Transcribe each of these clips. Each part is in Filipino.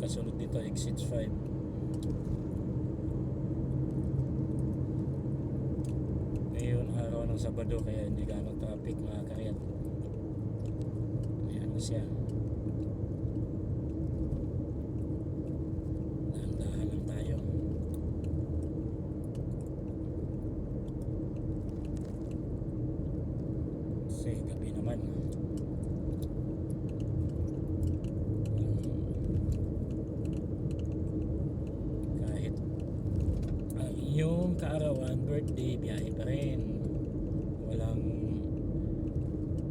kasunod dito, exit 5. Ngayon araw ng Sabado, kaya hindi ganong traffic mga karyat. Ayan na siya. Dahan-dahan lang tayo. Kasi gabi naman. Kahit ang iyong kaarawan, birthday, biyahe pa rin. Walang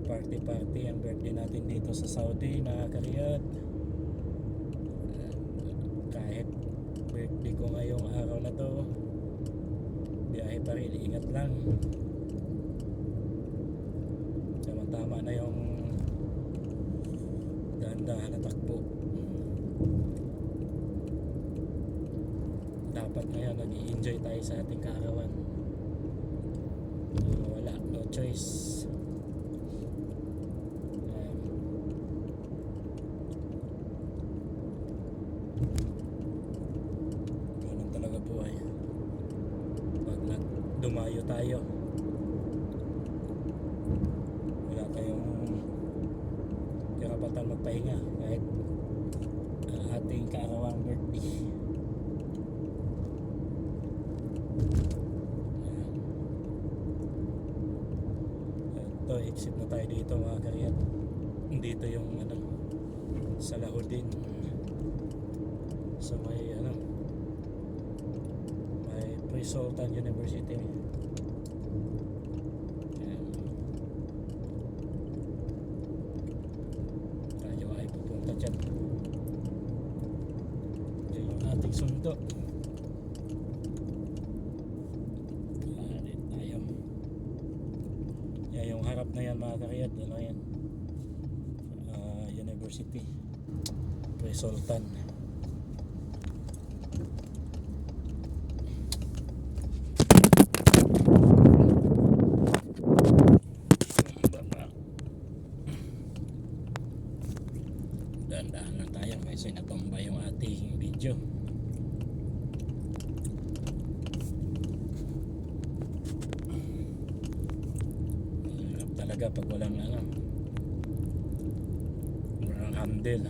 party-party ang birthday natin dito sa Saudi mga karyat. Kahit birthday ko ngayong araw na to, biyahe pa rin, ingat lang. Tama na yung dahan-dahan na takbo. Dapat ngayon nag-i-enjoy tayo sa ating kaarawan. Wala, no choice. Ganun talaga buhay. Pag dumayo tayo, wala tayong karapatan magpahinga kahit ating kaarawang birthday. Ito, exit na tayo dito mga karyat. Dito yung Salahuddin, sa may may Pre-Sultan University. Tayo ay pupunta dyan. Yan yung ating sundo. Tayo. Yan yung harap na yan mga karyat. Yan? University, Pre-Sultan. Dahan-dahan lang tayo kasi natumba yung ating video. Hirap talaga pag walang handle.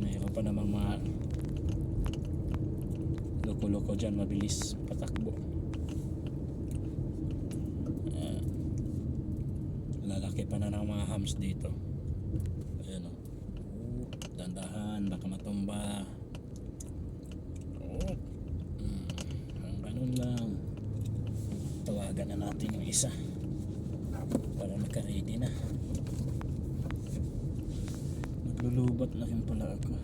Mayroon pa namang mga loko-loko dyan, mabilis patakbo. Lalaki pa na ng mga hams dito. Ayan o. Dandahan, baka matumba. Ganun lang. Tawagan na natin yung isa para naka-ready na. Naglulubat na rin pala ako.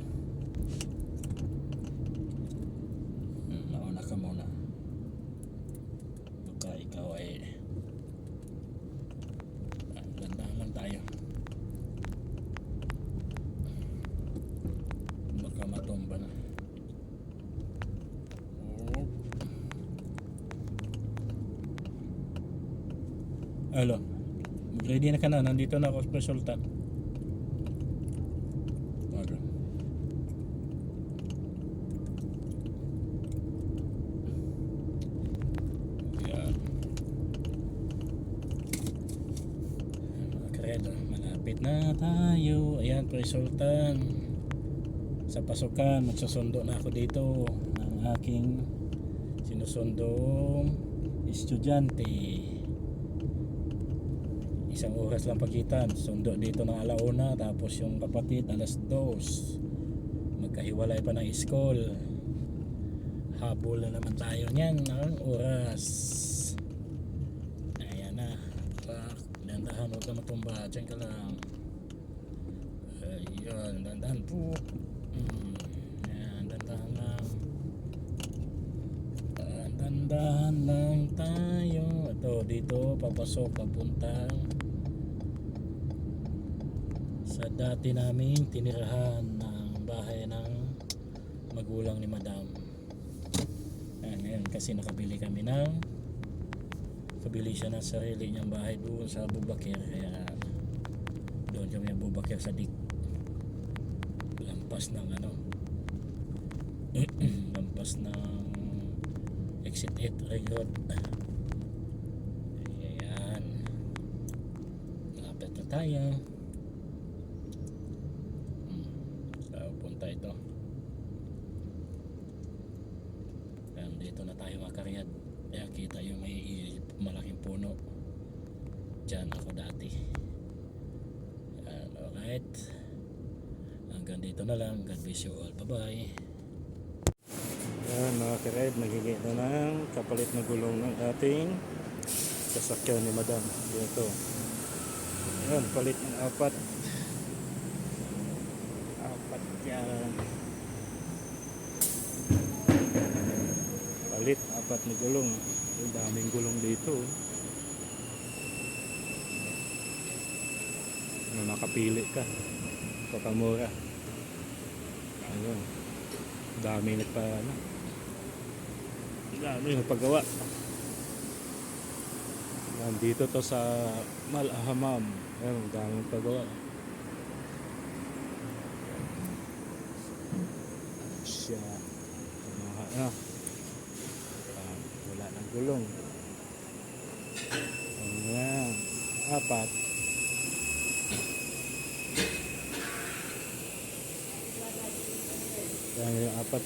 Nauna ka muna. Baka ikaw ay dandahan lang tayo. Baka matumba na. Hello. Ready na ka na, nandito na ako sa Pre-Sultan. Okay. Yan. Kredo, malapit na tayo. Ayan, Pre-Sultan. Sa pasukan, magsusundo na ako dito ng aking sinusundong estudyante. Isang oras lang pagitan. Sundo dito ng 1:00, tapos yung kapatid 2:00. Magkahiwalay pa ng school. Habol na naman tayo niyan ng oras. Ayan na. Dandahan, huwag ka matumba. Diyan ka lang. Ayan, dandahan po. Ayan, dandahan lang. Dandahan lang tayo. Ito, dito papasok, papuntang sa dati naming tinirahan ng bahay ng magulang ni Madam. Ngayon kasi nakabili siya ng sarili niyang bahay doon sa Abu Bakr, kaya Doon kami bubakya sa dik. Lampas ng ano. Lampas ng exit 8 ring road. Ayan. Lapit na tayo. So punta ito. Ayan, dito na tayo makaryad. Kaya kita yung may malaking puno. Diyan ako dati. Ayan, alright. Hanggang dito na lang. God bless you all. Bye bye. Ayan mga karib, nagigit na ng kapalit na gulong ng ating sasakyan ni Madam dito. Ayan, palit ng apat yan. Palit apat na gulong. Ang daming gulong dito. Nakapili ka, pakamura. Ayun, dami nagpa ano, dami nagpagawa. Nandito to sa Malhamam. Ayun, dami nagpagawa. Siya ano, wala ng gulong. Ayan, apat. Yan yung apat